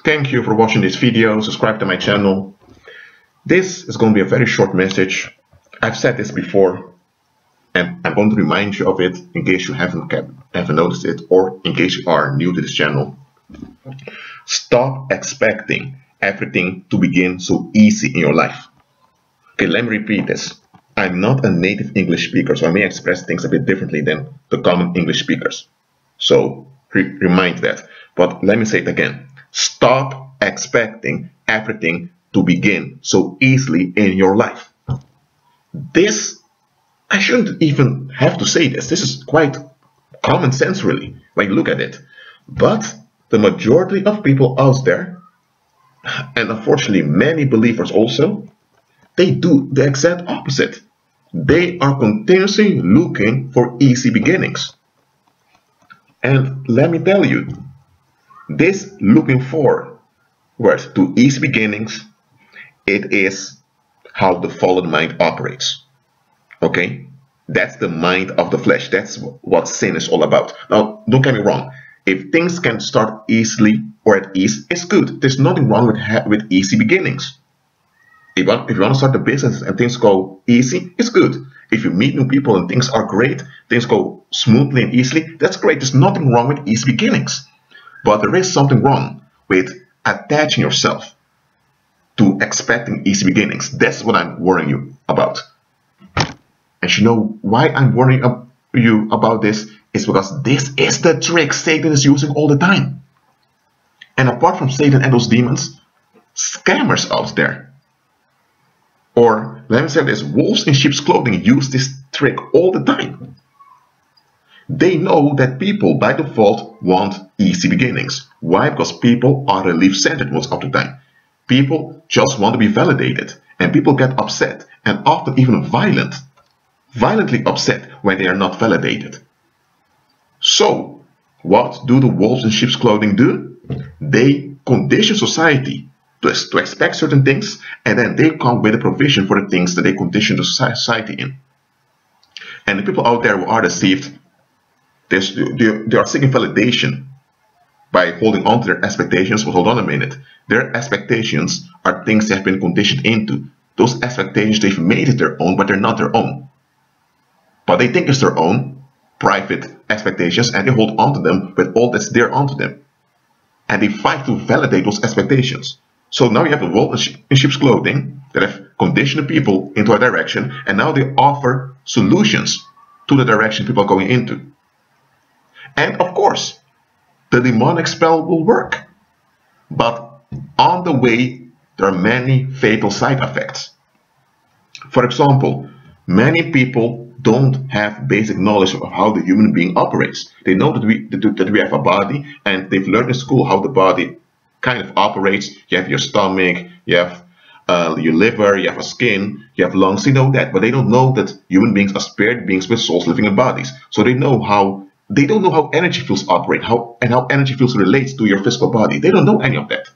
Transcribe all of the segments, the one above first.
Thank you for watching this video. Subscribe to my channel. This is going to be a very short message. I've said this before, and I'm going to remind you of it in case you haven't noticed it, or in case you are new to this channel. Stop expecting everything to begin so easy in your life. Okay, let me repeat this. I'm not a native English speaker, so I may express things a bit differently than the common English speakers. So remind that. But let me say it again. Stop expecting everything to begin so easily in your life. This, I shouldn't even have to say this. This is quite common sense, really, when you look at it. But the majority of people out there, and unfortunately many believers also, they do the exact opposite. They are continuously looking for easy beginnings. And let me tell you, this looking forward to easy beginnings, it is how the fallen mind operates. Okay? That's the mind of the flesh. That's what sin is all about. Now, don't get me wrong. If things can start easily or at ease, it's good. There's nothing wrong with easy beginnings. If you want to start a business and things go easy, it's good. If you meet new people and things are great, things go smoothly and easily, that's great. There's nothing wrong with easy beginnings. But there is something wrong with attaching yourself to expecting easy beginnings. That's what I'm worrying you about. And you know why I'm worrying you about this? Is because this is the trick Satan is using all the time. And apart from Satan and those demons, scammers out there. Or let me say this, wolves in sheep's clothing use this trick all the time. They know that people by default want easy beginnings. Why? Because people are relief-centered most of the time. People just want to be validated, and people get upset, and often even violently upset when they are not validated. So, what do the wolves in sheep's clothing do? They condition society to expect certain things, and then they come with a provision for the things that they condition the society in. And the people out there who are deceived, they are seeking validation by holding on to their expectations. But hold on a minute. Their expectations are things they have been conditioned into. Those expectations, they've made it their own, but they're not their own. But they think it's their own private expectations, and they hold on to them with all that's there onto them. And they fight to validate those expectations. So now you have the wolf in sheep's clothing that have conditioned the people into a direction, and now they offer solutions to the direction people are going into. And of course, the demonic spell will work. But on the way, there are many fatal side effects. For example, many people don't have basic knowledge of how the human being operates. They know that we have a body, and they've learned in school how the body kind of operates. You have your stomach, you have your liver, you have a skin, you have lungs. They know that, but they don't know that human beings are spirit beings with souls living in bodies. So they don't know how energy fields operate, how energy fields relates to your physical body. They don't know any of that.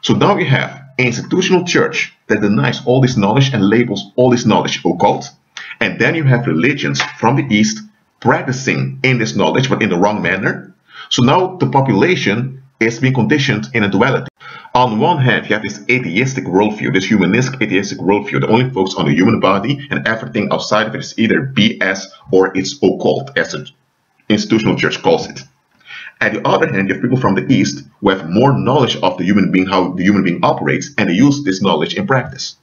So now we have an institutional church that denies all this knowledge and labels all this knowledge occult. And then you have religions from the East practicing in this knowledge, but in the wrong manner. So now the population is being conditioned in a duality. On one hand, you have this atheistic worldview, this humanistic atheistic worldview that only focuses on the human body, and everything outside of it is either BS or it's occult, as the institutional church calls it. On the other hand, you have people from the East who have more knowledge of the human being, how the human being operates, and they use this knowledge in practice.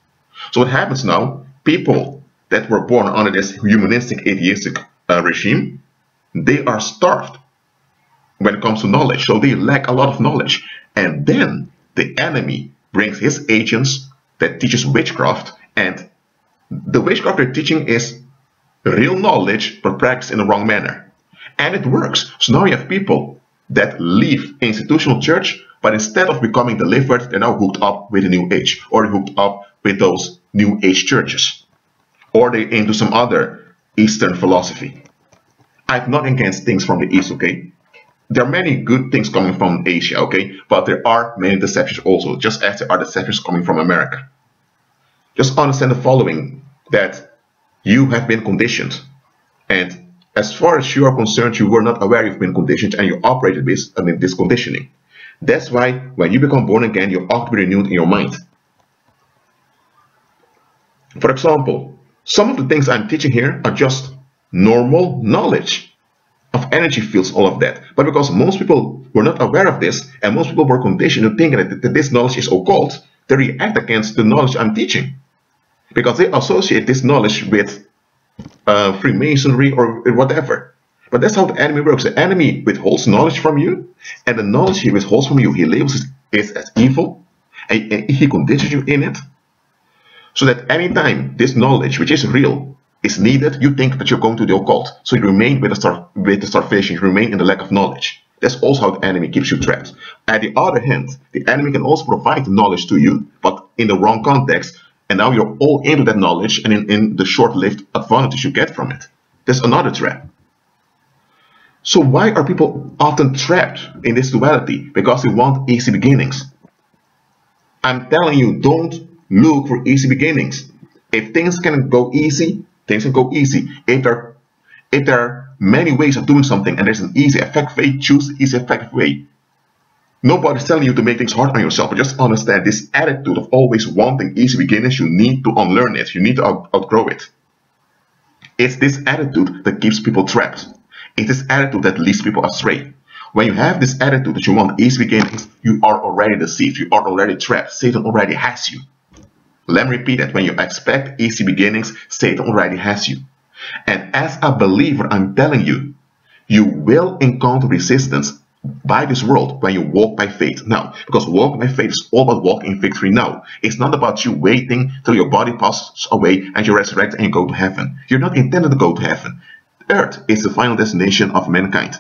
So what happens now? People that were born under this humanistic atheistic regime, they are starved when it comes to knowledge. So they lack a lot of knowledge. And then the enemy brings his agents that teaches witchcraft, and the witchcraft they're teaching is real knowledge but practiced in the wrong manner. And it works. So now you have people that leave institutional church, but instead of becoming delivered, they're now hooked up with the New Age, or hooked up with those New Age churches, or they into some other Eastern philosophy. I have nothing against things from the East, okay? There are many good things coming from Asia, okay? But there are many deceptions also, just as there are deceptions coming from America. Just understand the following, that you have been conditioned, and as far as you are concerned, you were not aware you've been conditioned, and you operated based on this conditioning. That's why when you become born again, you ought to be renewed in your mind. For example, some of the things I'm teaching here are just normal knowledge of energy fields, all of that. But because most people were not aware of this, and most people were conditioned to think that this knowledge is occult, they react against the knowledge I'm teaching. Because they associate this knowledge with Freemasonry or whatever. But that's how the enemy works. The enemy withholds knowledge from you, and the knowledge he withholds from you, he labels it as evil, and he conditions you in it. So that anytime this knowledge, which is real, is needed, you think that you're going to the occult. So you remain with the starvation, you remain in the lack of knowledge. That's also how the enemy keeps you trapped. On the other hand, the enemy can also provide the knowledge to you, but in the wrong context, and now you're all into that knowledge and in the short-lived advantage you get from it. That's another trap. So why are people often trapped in this duality? Because they want easy beginnings. I'm telling you, don't look for easy beginnings. If things can go easy, things can go easy. If there are many ways of doing something and there's an easy, effective way, choose the easy, effective way. Nobody's telling you to make things hard on yourself, but just understand this attitude of always wanting easy beginnings. You need to unlearn it. You need to outgrow it. It's this attitude that keeps people trapped. It's this attitude that leads people astray. When you have this attitude that you want easy beginnings, you are already deceived. You are already trapped. Satan already has you. Let me repeat that. When you expect easy beginnings, Satan already has you. And as a believer, I'm telling you, you will encounter resistance by this world when you walk by faith now. Because walking by faith is all about walking in victory now. It's not about you waiting till your body passes away and you resurrect and you go to heaven. You're not intended to go to heaven. Earth is the final destination of mankind.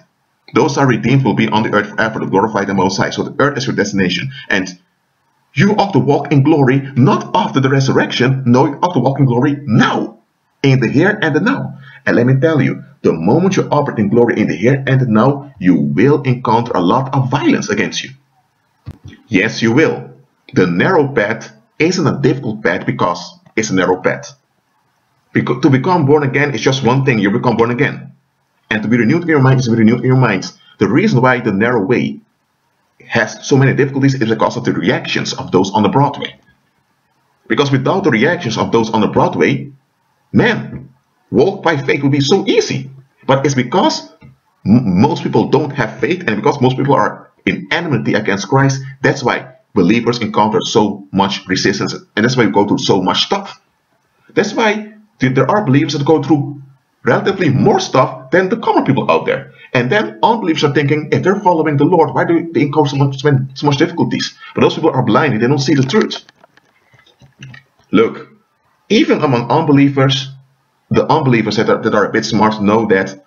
Those are redeemed will be on the earth forever to glorify the Most High. So the earth is your destination. And you ought to walk in glory not after the resurrection. No, you ought to walk in glory now. In the here and the now. And let me tell you, the moment you operate in glory in the here and the now, you will encounter a lot of violence against you. Yes, you will. The narrow path isn't a difficult path because it's a narrow path. Because to become born again is just one thing. You become born again. And to be renewed in your mind is to be renewed in your mind. The reason why the narrow way has so many difficulties is because of the reactions of those on the broad way. Because without the reactions of those on the broad way, man, walk by faith would be so easy. But it's because most people don't have faith, and because most people are in enmity against Christ, that's why believers encounter so much resistance, and that's why we go through so much stuff. That's why there are believers that go through relatively more stuff than the common people out there. And then unbelievers are thinking, if they're following the Lord, why do they encounter so much difficulties? But those people are blinded, they don't see the truth. Look, even among unbelievers, the unbelievers that are a bit smart know that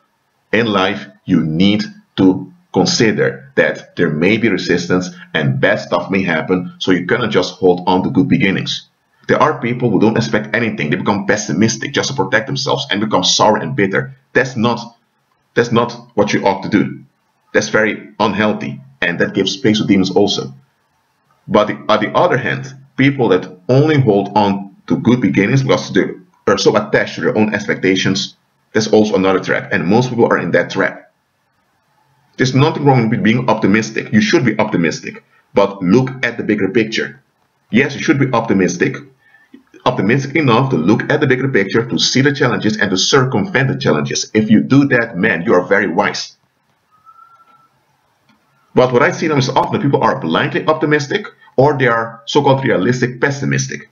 in life you need to consider that there may be resistance and bad stuff may happen, so you cannot just hold on to good beginnings. There are people who don't expect anything. They become pessimistic just to protect themselves and become sour and bitter. That's not what you ought to do. That's very unhealthy, and that gives space to demons also. But on the other hand, people that only hold on to good beginnings because they are so attached to their own expectations, that's also another trap, and most people are in that trap. There's nothing wrong with being optimistic. You should be optimistic, but look at the bigger picture. Yes, you should be optimistic enough to look at the bigger picture, to see the challenges and to circumvent the challenges. If you do that, man, you are very wise. But what I see them is often people are blindly optimistic, or they are so-called realistic pessimistic.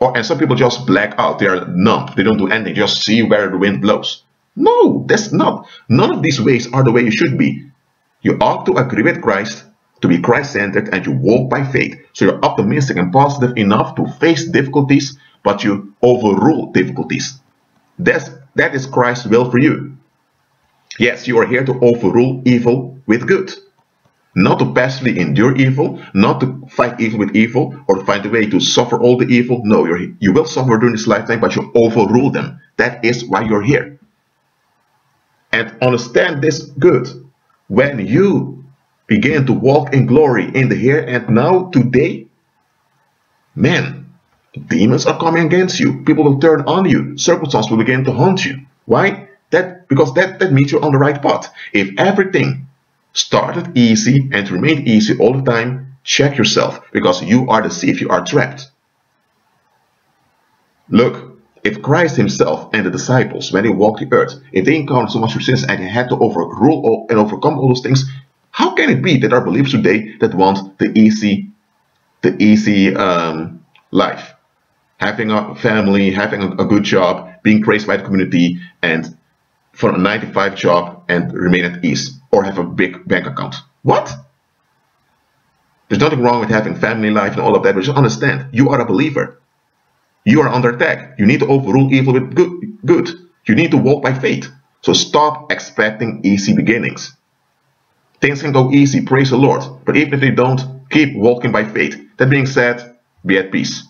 And some people just black out. They are numb. They don't do anything. Just see where the wind blows. No, that's not. None of these ways are the way you should be. You ought to agree with Christ, to be Christ-centered, and you walk by faith. So you're optimistic and positive enough to face difficulties, but you overrule difficulties. That is Christ's will for you. Yes, you are here to overrule evil with good. Not to passively endure evil, not to fight evil with evil, or to find a way to suffer all the evil. No, you will suffer during this lifetime, but you overrule them. That is why you're here. And understand this good. When you begin to walk in glory in the here and now, today, man, demons are coming against you. People will turn on you. Circumstances will begin to haunt you. Why? Because that means you're on the right path. If everything started easy and remained easy all the time, check yourself, because you are deceived, you are trapped. Look, if Christ himself and the disciples, when they walked the earth, if they encountered so much resistance and they had to overrule and overcome all those things, how can it be that there are believers today that want the easy life? Having a family, having a good job, being praised by the community, and for a 9-to-5 job and remain at ease, or have a big bank account. What? There's nothing wrong with having family life and all of that, but just understand, you are a believer. You are under attack. You need to overrule evil with good. You need to walk by faith. So stop expecting easy beginnings. Things can go easy, praise the Lord, but even if they don't, keep walking by faith. That being said, be at peace.